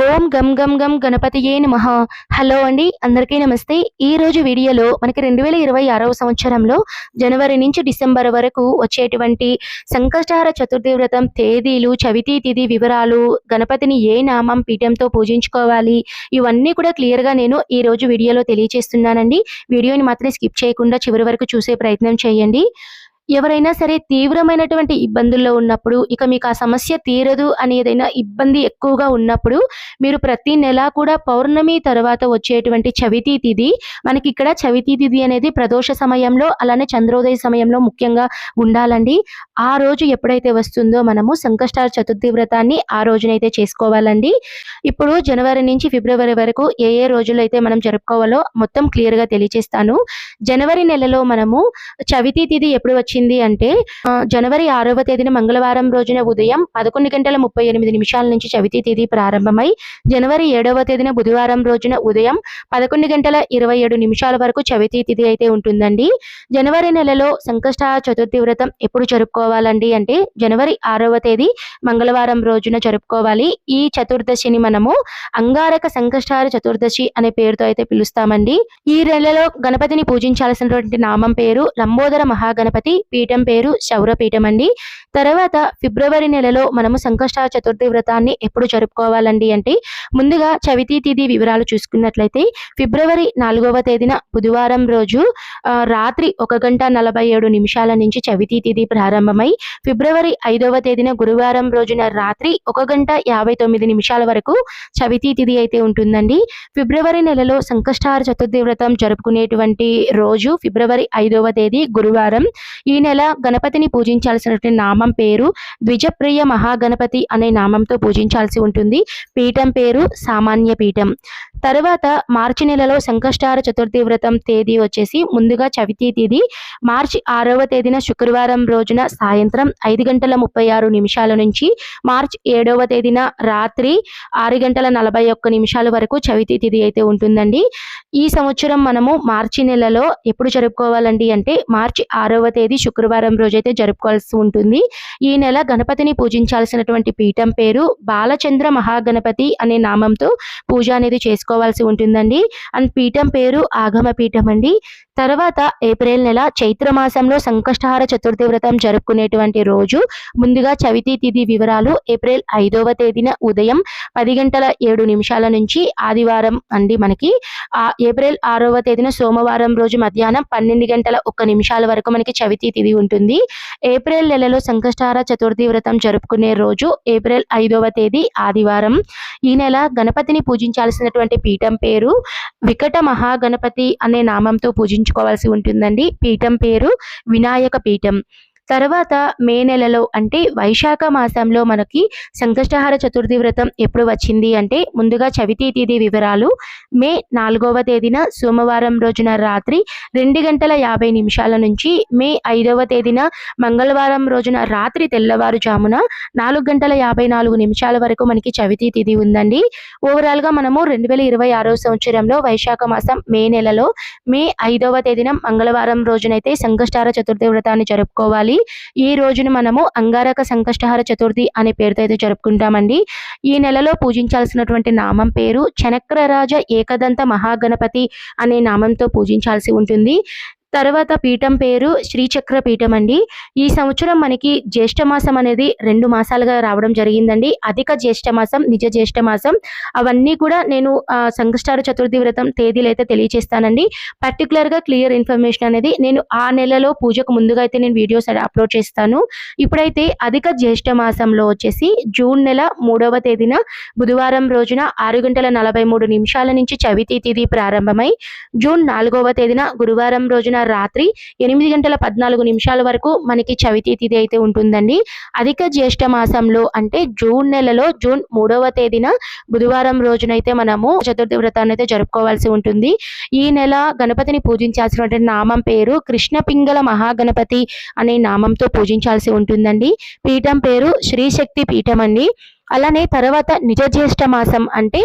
ఓం గం గం గం గణపతియే నమః. హలో అండి, అందరికీ నమస్తే. ఈ రోజు వీడియోలో మనకి 2026వ సంవత్సరంలో జనవరి నుంచి డిసెంబర్ వరకు వచ్చేటువంటి సంకష్టహార చతుర్థి వ్రతం తేదీలు, చవితి తిథి వివరాలు, గణపతిని ఏ నామం పీఠంతో పూజించుకోవాలి, ఇవన్నీ కూడా క్లియర్గా నేను ఈ రోజు వీడియోలో తెలియజేస్తున్నానండి. వీడియోని మాత్రం స్కిప్ చేయకుండా చివరి వరకు చూసే ప్రయత్నం చేయండి. ఎవరైనా సరే తీవ్రమైనటువంటి ఇబ్బందుల్లో ఉన్నప్పుడు, ఇక మీకు ఆ సమస్య తీరదు అని ఏదైనా ఇబ్బంది ఎక్కువగా ఉన్నప్పుడు, మీరు ప్రతి నెల కూడా పౌర్ణమి తర్వాత వచ్చేటువంటి చవితి తిథి, మనకి ఇక్కడ చవితి తిథి అనేది ప్రదోష సమయంలో, అలానే చంద్రోదయ సమయంలో ముఖ్యంగా ఉండాలండి. ఆ రోజు ఎప్పుడైతే వస్తుందో మనము సంకష్టహార చతుర్థి వ్రతాన్ని ఆ రోజునైతే చేసుకోవాలండి. ఇప్పుడు జనవరి నుంచి ఫిబ్రవరి వరకు ఏ ఏ రోజులు అయితే మనం జరుపుకోవాలో మొత్తం క్లియర్గా తెలియజేస్తాను. జనవరి నెలలో మనము చవితి తిథి ఎప్పుడు వచ్చింది అంటే జనవరి 6వ తేదీన మంగళవారం రోజున ఉదయం 11:38 నుంచి చవితి తిథి ప్రారంభమై, జనవరి 7వ తేదీన బుధవారం రోజున ఉదయం 11:27 వరకు చవితి తిథి అయితే ఉంటుందండి. జనవరి నెలలో సంకష్టహార చతుర్థి వ్రతం ఎప్పుడు జరుపుకోవాలండి అంటే జనవరి 6వ తేదీ మంగళవారం రోజున జరుపుకోవాలి. ఈ చతుర్దశిని మనము అంగారక సంకష్టహార చతుర్దశి అనే పేరుతో అయితే పిలుస్తామండి. ఈ నెలలో గణపతిని పూజించాల్సినటువంటి నామం పేరు లంబోదర మహాగణపతి, పీఠం పేరు శౌరపీఠం అండి. తర్వాత ఫిబ్రవరి నెలలో మనము సంకష్టహార చతుర్థి వ్రతాన్ని ఎప్పుడు జరుపుకోవాలండి అంటే ముందుగా చవితి తిథి వివరాలు చూసుకున్నట్లయితే ఫిబ్రవరి 4వ తేదీన బుధవారం రోజు రాత్రి 1:47 నుంచి చవితి తిథి ప్రారంభమై, ఫిబ్రవరి 5వ తేదీన గురువారం రోజున రాత్రి 1:59 వరకు చవితి తిథి అయితే ఉంటుందండి. ఫిబ్రవరి నెలలో సంకష్టహార చతుర్థి వ్రతం జరుపుకునేటువంటి రోజు ఫిబ్రవరి 5వ తేదీ గురువారం. ఈ నెల గణపతిని పూజించాల్సినటువంటి నామం పేరు ద్విజప్రియ మహాగణపతి అనే నామంతో పూజించాల్సి ఉంటుంది. పీఠం పేరు సామాన్య పీఠం. తర్వాత మార్చి నెలలో సంకష్టహార చతుర్థి వ్రతం తేదీ వచ్చేసి ముందుగా చవితి తిథి మార్చి 6వ తేదీన శుక్రవారం రోజున సాయంత్రం 5:36 నుంచి మార్చి 7వ తేదీన రాత్రి 6:41 వరకు చవితి తిథి అయితే ఉంటుందండి. ఈ సంవత్సరం మనము మార్చి నెలలో ఎప్పుడు జరుపుకోవాలండి అంటే మార్చి 6వ తేదీ శుక్రవారం రోజైతే జరుపుకోవాల్సి ఉంటుంది. ఈ నెల గణపతిని పూజించాల్సినటువంటి పీఠం పేరు బాలచంద్ర మహాగణపతి అనే నామంతో పూజ అనేది చేసుకోవాల్సి ఉంటుందండి. అండ్ పీఠం పేరు ఆగమ పీఠం అండి. తర్వాత ఏప్రిల్ నెల చైత్ర మాసంలో సంకష్టహార చతుర్థి వ్రతం జరుపుకునేటువంటి రోజు ముందుగా చవితి తిథి వివరాలు ఏప్రిల్ 5వ తేదీన ఉదయం 10:07 నుంచి ఆదివారం అండి. మనకి ఏప్రిల్ 6వ తేదీన సోమవారం రోజు మధ్యాహ్నం 12:01 వరకు మనకి చవితి తిథి ఉంటుంది. ఏప్రిల్ నెలలో సంకష్టహార చతుర్థి వ్రతం జరుపుకునే రోజు ఏప్రిల్ 5వ తేదీ ఆదివారం. ఈ నెల గణపతిని పూజించాల్సినటువంటి పీఠం పేరు వికట మహాగణపతి అనే నామంతో పూజించుకోవాల్సి ఉంటుందండి. పీఠం పేరు వినాయక పీఠం. తర్వాత మే నెలలో అంటే వైశాఖ మాసంలో మనకి సంకష్టహార చతుర్థి వ్రతం ఎప్పుడు వచ్చింది అంటే ముందుగా చవితి తిథి వివరాలు మే 4వ తేదీన సోమవారం రోజున రాత్రి 2:50 నుంచి మే 5వ తేదీన మంగళవారం రోజున రాత్రి తెల్లవారుజామున 4:54 వరకు మనకి చవితి తిథి ఉందండి. ఓవరాల్గా మనము 2026వ సంవత్సరంలో వైశాఖ మాసం మే నెలలో మే 5వ తేదీన మంగళవారం రోజునైతే సంకష్టహార చతుర్థి వ్రతాన్ని జరుపుకోవాలి. ఈ రోజును మనము అంగారక సంకష్టహార చతుర్థి అనే పేరుతో అయితే జరుపుకుంటామండి. ఈ నెలలో పూజించాల్సినటువంటి నామం పేరు చనక్రరాజ ఏకదంత మహాగణపతి అనే నామంతో పూజించాల్సి ఉంటుంది. తర్వాత పీఠం పేరు శ్రీచక్ర పీఠం అండి. ఈ సంవత్సరం మనకి జ్యేష్ఠ మాసం అనేది 2 మాసాలుగా రావడం జరిగిందండి. అధిక జ్యేష్ఠ మాసం, నిజ జ్యేష్ఠ మాసం, అవన్నీ కూడా నేను సంకష్టహార చతుర్థి వ్రతం తేదీలు అయితే తెలియజేస్తానండి. పర్టికులర్గా క్లియర్ ఇన్ఫర్మేషన్ అనేది నేను ఆ నెలలో పూజకు ముందుగా అయితే నేను వీడియోస్ అప్లోడ్ చేస్తాను. ఇప్పుడైతే అధిక జ్యేష్ఠ మాసంలో వచ్చేసి జూన్ నెల 3వ తేదీన బుధవారం రోజున 6:43 నుంచి చవితి తిథి ప్రారంభమై, జూన్ 4వ తేదీన గురువారం రోజున రాత్రి 8:14 వరకు మనకి చవితి తిథి అయితే ఉంటుందండి. అధిక జ్యేష్ఠ మాసంలో అంటే జూన్ నెలలో జూన్ 3వ తేదీన బుధవారం రోజునైతే మనము చతుర్థి వ్రతాన్ని అయితే జరుపుకోవాల్సి ఉంటుంది. ఈ నెల గణపతిని పూజించాల్సినటువంటి నామం పేరు కృష్ణపింగళ మహాగణపతి అనే నామంతో పూజించాల్సి ఉంటుందండి. పీఠం పేరు శ్రీశక్తి పీఠం అండి. అలానే తర్వాత నిజ జ్యేష్ఠ మాసం అంటే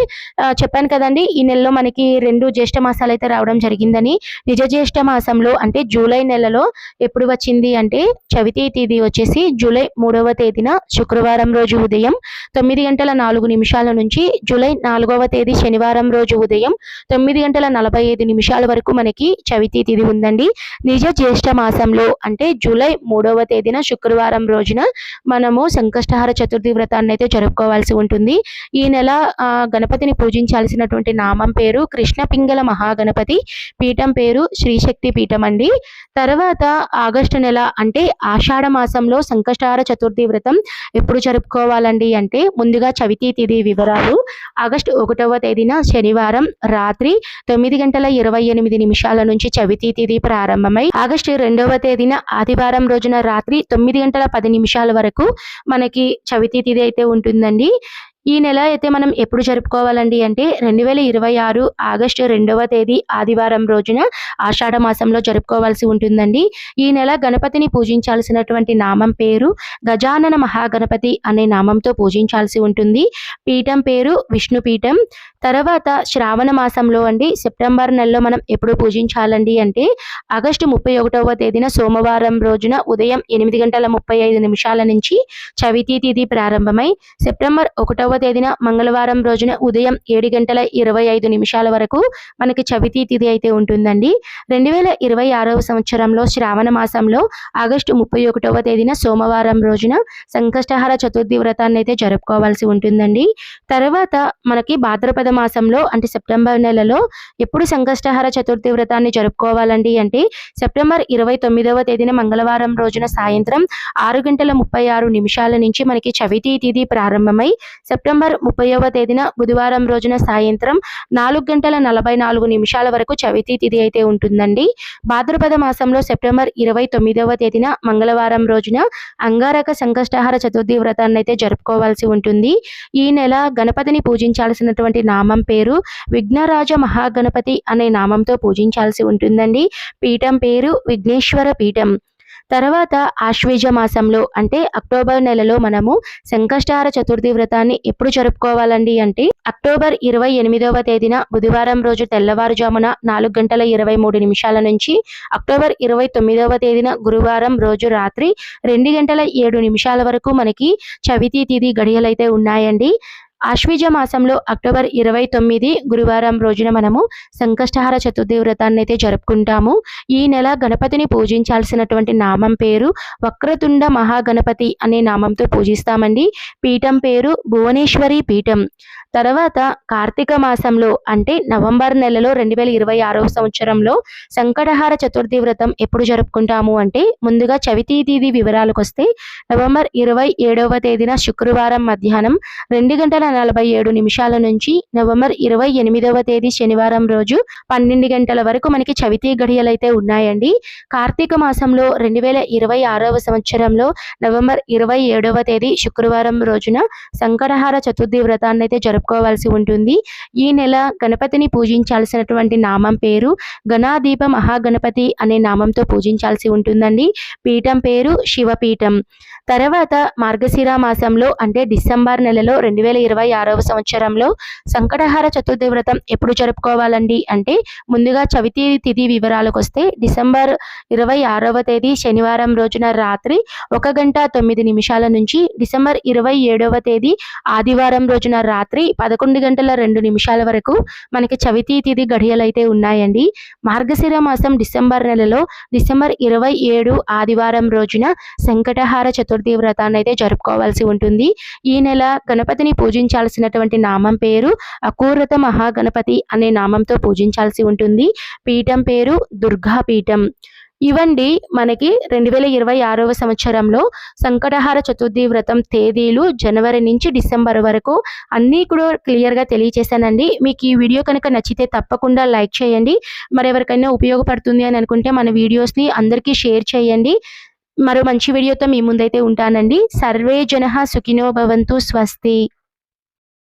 చెప్పాను కదండి, ఈ నెలలో మనకి 2 జ్యేష్ఠ మాసాలు అయితే రావడం జరిగిందని. నిజ జ్యేష్ఠ మాసంలో అంటే జూలై నెలలో ఎప్పుడు వచ్చింది అంటే చవితి తేదీ వచ్చేసి జూలై 3వ తేదీన శుక్రవారం రోజు ఉదయం 9:04 నుంచి జూలై 4వ తేదీ శనివారం రోజు ఉదయం 9:45 వరకు మనకి చవితి తిథి ఉందండి. నిజ జ్యేష్ఠ మాసంలో అంటే జూలై 3వ తేదీన శుక్రవారం రోజున మనము సంకష్టహార చతుర్థి వ్రతాన్ని అయితే జరుపుకోవాల్సి ఉంటుంది. ఈ నెల గణపతిని పూజించాల్సినటువంటి నామం పేరు కృష్ణ పింగళ మహాగణపతి, పీఠం పేరు శ్రీశక్తి పీఠం అండి. తర్వాత ఆగస్టు నెల అంటే ఆషాఢ మాసంలో సంకష్టహార చతుర్థి వ్రతం ఎప్పుడు జరుపుకోవాలండి అంటే ముందుగా చవితి తిథి వివరాలు. ఆగస్టు 1వ తేదీన శనివారం రాత్రి 9:28 నుంచి చవితి తిథి ప్రారంభమై ఆగస్టు 2వ తేదీన ఆదివారం రోజున రాత్రి 9:10 వరకు మనకి చవితి తిథి అయితే ఉంటుందండి. ఈ నెల అయితే మనం ఎప్పుడు జరుపుకోవాలండి అంటే 2026 ఆగస్టు 2వ తేదీ ఆదివారం రోజున ఆషాఢ మాసంలో జరుపుకోవాల్సి ఉంటుందండి. ఈ నెల గణపతిని పూజించాల్సినటువంటి నామం పేరు గజానన మహాగణపతి అనే నామంతో పూజించాల్సి ఉంటుంది. పీఠం పేరు విష్ణు పీఠం. తర్వాత శ్రావణ మాసంలో అండి సెప్టెంబర్ నెలలో మనం ఎప్పుడు పూజించాలండి అంటే ఆగస్టు 31వ తేదీన సోమవారం రోజున ఉదయం 8:35 నుంచి చవితి తిథి ప్రారంభమై సెప్టెంబర్ 1వ తేదీన మంగళవారం రోజున ఉదయం 7:25 వరకు మనకి చవితి తిథి అయితే ఉంటుందండి. 2026వ సంవత్సరంలో శ్రావణ మాసంలో ఆగస్టు 31వ తేదీన సోమవారం రోజున సంకష్టహార చతుర్థి వ్రతాన్ని అయితే జరుపుకోవాల్సి ఉంటుందండి. తర్వాత మనకి భాద్రపద మాసంలో అంటే సెప్టెంబర్ నెలలో ఎప్పుడు సంకష్టహార చతుర్థి వ్రతాన్ని జరుపుకోవాలండి అంటే సెప్టెంబర్ 29వ తేదీన మంగళవారం రోజున సాయంత్రం 6:36 నుంచి మనకి చవితి తిథి ప్రారంభమై సెప్టెంబర్ 30వ తేదీన బుధవారం రోజున సాయంత్రం 4:44 వరకు చవితి తిథి అయితే ఉంటుందండి. భాద్రపద మాసంలో సెప్టెంబర్ 29వ తేదీన మంగళవారం రోజున అంగారక సంకష్టహార చతుర్థి వ్రతాన్ని అయితే జరుపుకోవాల్సి ఉంటుంది. ఈ నెల గణపతిని పూజించాల్సినటువంటి నామం పేరు విఘ్నరాజ మహాగణపతి అనే నామంతో పూజించాల్సి ఉంటుందండి. పీఠం పేరు విఘ్నేశ్వర పీఠం. తర్వాత ఆశ్వేజ మాసంలో అంటే అక్టోబర్ నెలలో మనము సంకష్టహార చతుర్థి వ్రతాన్ని ఎప్పుడు జరుపుకోవాలండి అంటే అక్టోబర్ 28వ తేదీన బుధవారం రోజు తెల్లవారుజామున 4:23 నుంచి అక్టోబర్ 29వ తేదీన గురువారం రోజు రాత్రి 2:07 వరకు మనకి చవితి తిథి గడియలైతే ఉన్నాయండి. ఆశ్వీజ మాసంలో అక్టోబర్ 29 గురువారం రోజున మనము సంకష్టహార చతుర్థి వ్రతాన్ని అయితే జరుపుకుంటాము. ఈ నెల గణపతిని పూజించాల్సినటువంటి నామం పేరు వక్రతుండ మహాగణపతి అనే నామంతో పూజిస్తామండి. పీఠం పేరు భువనేశ్వరి పీఠం. తర్వాత కార్తీక మాసంలో అంటే నవంబర్ నెలలో 2026వ సంవత్సరంలో సంకటహార చతుర్థి వ్రతం ఎప్పుడు జరుపుకుంటాము అంటే ముందుగా చవితి తిథి వివరాలకు వస్తే నవంబర్ 27వ తేదీన శుక్రవారం మధ్యాహ్నం 2:47 నుంచి నవంబర్ 28వ తేదీ శనివారం రోజు 12 గంటల వరకు మనకి చవితి గడియలైతే ఉన్నాయండి. కార్తీక మాసంలో 2026వ సంవత్సరంలో నవంబర్ 27వ తేదీ శుక్రవారం రోజున సంకటహార చతుర్థి వ్రతాన్ని అయితే జరుపుకోవాల్సి ఉంటుంది. ఈ నెల గణపతిని పూజించాల్సినటువంటి నామం పేరు గణాదీప మహాగణపతి అనే నామంతో పూజించాల్సి ఉంటుందండి. పీఠం పేరు శివపీఠం. తర్వాత మార్గశిర మాసంలో అంటే డిసెంబర్ నెలలో 2026వ సంవత్సరంలో సంకటహార చతుర్థి వ్రతం ఎప్పుడు జరుపుకోవాలండి అంటే ముందుగా చవితి తిథి వివరాలకు వస్తే డిసెంబర్ 26వ తేదీ శనివారం రోజున రాత్రి 1:09 నుంచి డిసెంబర్ 27వ తేదీ ఆదివారం రోజున రాత్రి 11:02 వరకు మనకి చవితి తిథి గడియలైతే ఉన్నాయండి. మార్గశిర మాసం డిసెంబర్ నెలలో డిసెంబర్ 27 ఆదివారం రోజున సంకటహార చతుర్థి వ్రతాన్ని అయితే జరుపుకోవాల్సి ఉంటుంది. ఈ నెల గణపతిని పూజించాల్సినటువంటి నామం పేరు అకూరత మహాగణపతి అనే నామంతో పూజించాల్సి ఉంటుంది. పీఠం పేరు దుర్గా పీఠం. ఇవండి మనకి 2026వ సంవత్సరంలో సంకటహార చతుర్థి వ్రతం తేదీలు జనవరి నుంచి డిసెంబర్ వరకు అన్నీ కూడా క్లియర్గా తెలియచేశానండి. మీకు ఈ వీడియో కనుక నచ్చితే తప్పకుండా లైక్ చేయండి. మరెవరికైనా ఉపయోగపడుతుంది అని అనుకుంటే మన వీడియోస్ని అందరికీ షేర్ చేయండి. మరో మంచి వీడియోతో మీ ముందైతే ఉంటానండి. సర్వే జనః సుఖినో భవంతు. స్వస్తి.